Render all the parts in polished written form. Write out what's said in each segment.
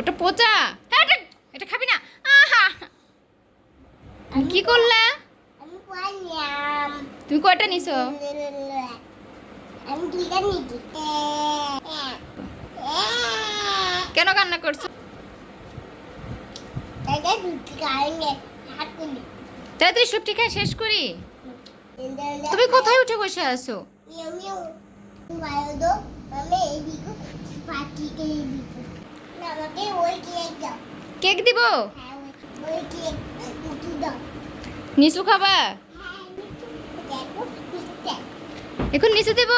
ওটা পচা। হ্যাঁ, এটা খাবি না। আহা, কি করলা? আমি পাইলাম। তুমি কয়টা নিছো? আমি দুইটা নিয়েছি। কেন কান্না করছো? দাদা দুটি কারণে হাত তুলি। তাড়াতাড়ি সবটি খাই শেষ করি। তুমি কোথায় উঠে বসে আছো? আমিও বাইরে দো আমি এই দিকে পাটি কে দিকে না আমাকে ওই কেক দাও। কেক দিব? হ্যাঁ ওই কেক মুঠি দাও। নিচু খাবা? হ্যাঁ দেখো পিস্তা এখন নিচু দেব?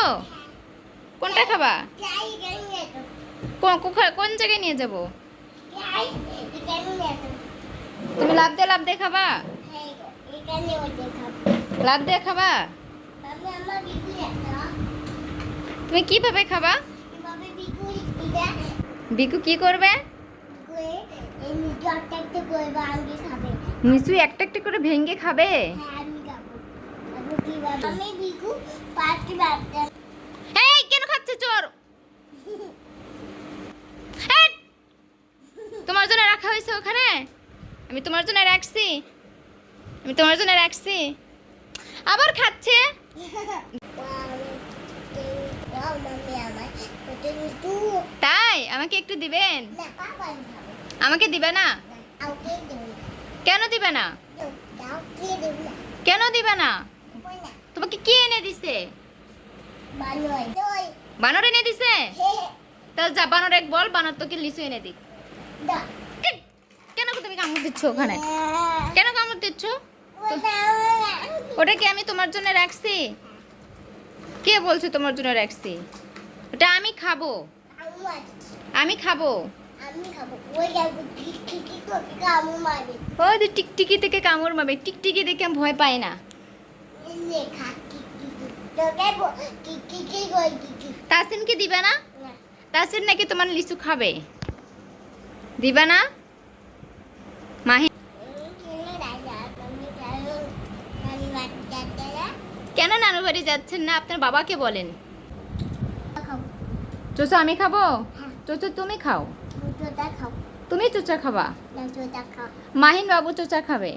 কোনটা খাবা? যাই গেলে তো কোন জায়গায় নিয়ে যাব? যাই এখানে তো তুমি লাভ দিয়ে খাবা? হ্যাঁ এখানে ওই দেখাবো লাভ দিয়ে খাবা? আমি আমার বিকু একটা তুমি কিভাবে খাবা? এভাবে বিকু এটা বিকু কি করবে? করে এই নিচে একটা করে ভাঙি খাবে। নিচু একটা একটা করে ভেঙে খাবে? হ্যাঁ আমি খাবো। আমি কিভাবে আমি বিকু পাঁচটি বাচ্চা এই কেন খাচ্ছে চোর? এই, তোমার জন্য রাখা হয়েছে ওখানে? আমি তোমার জন্য রাখছি। আবার খাচ্ছে। তাই আমাকে একটু দিবেন? আমাকে দিবে না? কেন দিবে না? কেন দিবে না? তোমাকে কি এনে দিছে? বানর এনে দিছে? তাহলে যা বানর এক বল, বানর তোকে লিচু এনে দিক। কেন তুমি কামড় দিচ্ছ ওখানে? কেন কামড় দিচ্ছ? ওটা কি আমি তোমার জন্য রাখছি? কে বলছে তোমার জন্য রাখছি? ওটা আমি খাবো। ওই যে টিকটিকি থেকে কামড় মারবে। টিকটিকি দেখে আমি ভয় পাই না। তাসিনকে দিবে না? তাসিন নাকি তোমার লিচু খাবে? দিবা না? মাহি কেন নানু বাড়ি যাচ্ছেন না? আপনার বাবাকে বলেন। চোচা আমি খাবো? চোচা তুমি খাও। তুমি চোচা খাবা? মাহিন বাবু চোচা খাবে।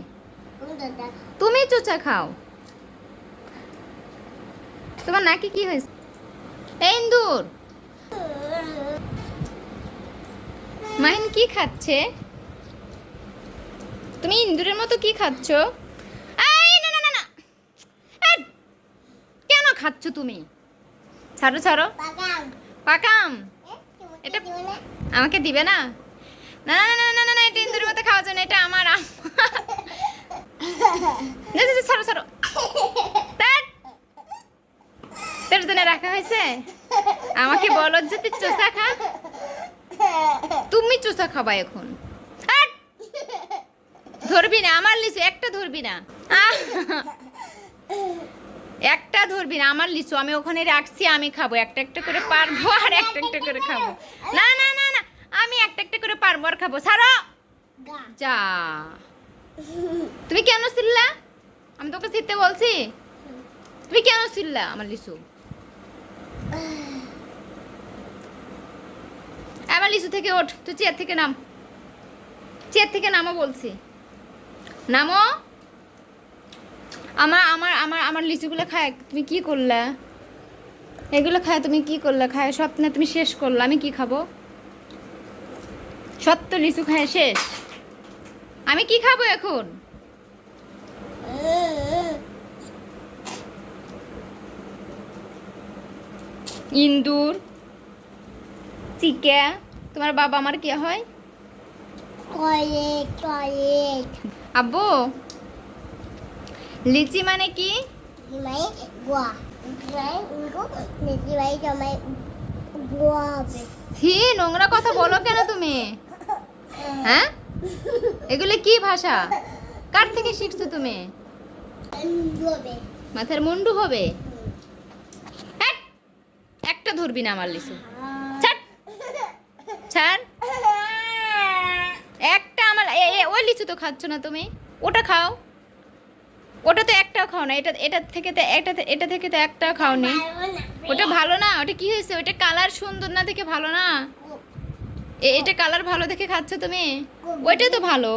তুমি চোচা খাও। তোমার নাকি কি হয়েছে? এই ইন্দুর, মাহিন কি খাচ্ছে? তুমি ইন্দুরের মতো কি খাচ্ছ? এই না না না না, এই, কেন খাচ্ছ তুমি? ছাড়ো ছাড়ো। পাকাম এটা আমাকে দিবে না? না না না না না না, এটা ইন্দুরের মতো খাওয়া যায় না। এটা আমার না, ছাড়ো ছাড়ো। তোর জন্য রাখা হয়েছে। আমাকে বলো যে তুই চোষা খা। তুমি চোষা খাবা এখন। ধরবি না আমার লিচু, একটা ধরবি না। একটা ধরবি না আমার লিচু। আমি ওখানে রাখছি, আমি খাবো। একটা একটা করে পারবো আর একটা একটা করে খাবো। না না না না, আমি একটা একটা করে পারবো আর খাবো। ছাড়ো যা। তুমি কেন ছিল্লা? আমি তোকে ছিটতে বলছি? তুমি কেন ছিল্লা আমার লিচু? আমার লিচু থেকে ওঠ, তুই চেয়ার থেকে নাম। চেয়ার থেকে নামো বলছি, নামো। আমার আমার আমার আমার লিচুগুলো খায় তুমি কি করলা? এগুলো খায় তুমি কি করলা? খায় সব না তুমি শেষ করলা। আমি কি খাবো? সব তো লিচু খায় শেষ। আমি কি খাবো এখন? ইন্দুর চিকা, তোমার বাবা আমার কি হয়? আব্বু, লিচি মানে কি? ছি, নোংরা কথা বলো কেন তুমি? হ্যাঁ, এগুলো কি ভাষা? কার থেকে শিখছো তুমি? মাথার মুন্ডু হবে। একটা ধরবি না আমার লিচু। ছাড় ছাড়। একটা আমার ওই লিচু তো খাচ্ছ না তুমি, ওটা খাও। ওটা তো একটাও খাও না। এটা থেকে তো একটাও খাও নি। ওটা ভালো না? ওটা কি হয়েছে? ওটা কালার সুন্দর না দেখে ভালো না? এটা কালার ভালো দেখে খাচ্ছ তুমি? ওইটা তো ভালো,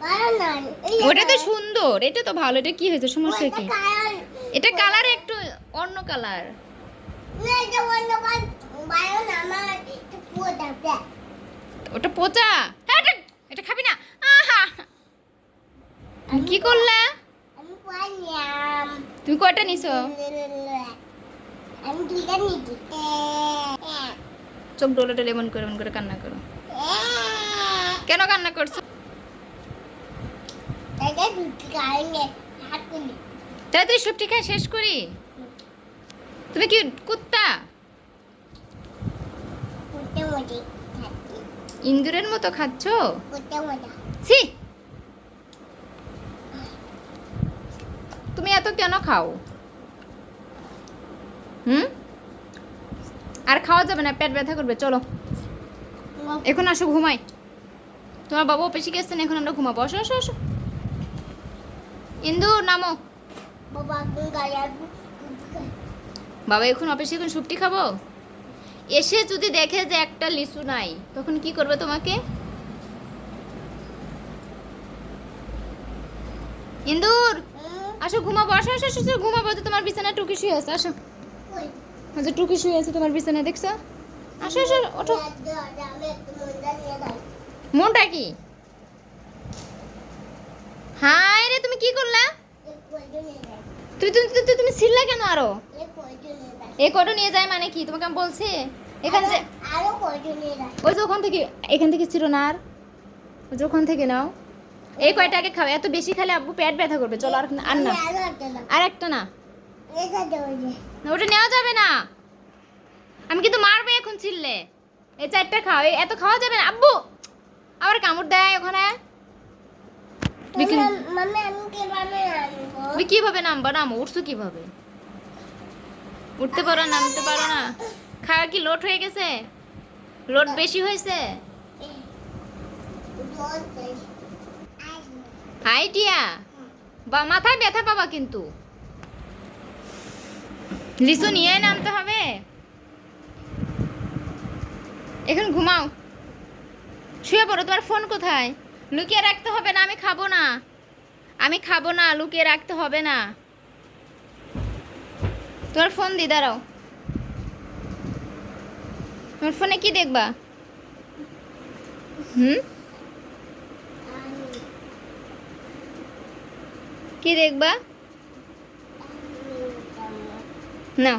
কারণ না ওটা তো সুন্দর, এটা তো ভালো। এটা কি হয়েছে, সমস্যা কি? কারণ এটা কালার একটু অন্য কালার। না এটা বন্ধ কর বায়ো না আমার একটু পোটা দেখ ওটা পচা। হ্যাঁ, এটা খাবি না। আহা, তুমি কি করলা? আমি পাইলাম তুমি কয়টা নিছো? আমি দুইটা নিচ্ছি চোখ ডোলাটা লেমন করে এমন করে কান্না করো। কেন কান্না করছো? এটা দুটি কারণে হাত করি তাই তুই সবটি খাই শেষ করি? তুমি কি কুত্তা? করতে মজা থাকতে ইন্দুরের মতো খাচ্ছো? করতে মজা ছি, তুমি এত কেন খাও? আর খাওয়া যাবে না, পেট ব্যথা করবে। চলো এখন আসো, ঘুমাই। তোমার বাবা অফিসে গেছেন, এখন আমরা ঘুমাবো। আসো আসো আসো। ইন্দুর নামো। বাবা কোন গায়া বাবা এখন অফিসে, এখন সুপটি খাবো। এসে যদি দেখে যে একটা লিচু নাই, তখন কি করবে তোমাকে? ইন্দুর আসো, ঘুমাবো। আসো আসো আসো, ঘুমাবো। যে তোমার বিছানায় টুকি শুয়ে আছে, আসো। যে টুকি শুয়ে আছে তোমার বিছানায়, দেখছো? আসো আসো, ওঠো। মনটা কি? হাই রে, তুমি কি করলা? তুমি তুমি তুমি তুমি ছিললা কেন আরো? এই কটো নিয়ে যায় মানে কি? তোমাকে আমি বলছি এখান যে আরো কয়জন ওই যে ওখান থেকে, এখান থেকে ছিল না। আর ওই যে ওখান থেকে নাও। এই কয়টা আগে খাও, এত বেশি খেলে আব্বু পেট ব্যথা করবে। চলো আর আর না, আর একটা না। না, ওটা নেওয়া যাবে না। আমি কিন্তু মারবে এখন ছিললে। এই চারটা খাও, এত খাওয়া যাবে না। আব্বু আবার কামড় দেয় ওখানে। তুমি কিভাবে নামবা? নামো, উঠছো কিভাবে? উঠতে পারো, নামতে পারো না? খাওয়া কি লোড হয়ে গেছে? লোড বেশি হয়েছে? হাই টিয়া, বা মাথায় ব্যথা পাবা কিন্তু। লিচু নিয়ে নামতে হবে। এখন ঘুমাও, শুয়ে পড়ো। তোমার ফোন কোথায়? লুকিয়ে রাখতে হবে না। আমি খাবো না, আমি খাবো না। লুকিয়ে রাখতে হবে না। তোমার ফোন দি, দাঁড়াও। তোমার ফোনে কি দেখবা? কি দেখবা? না।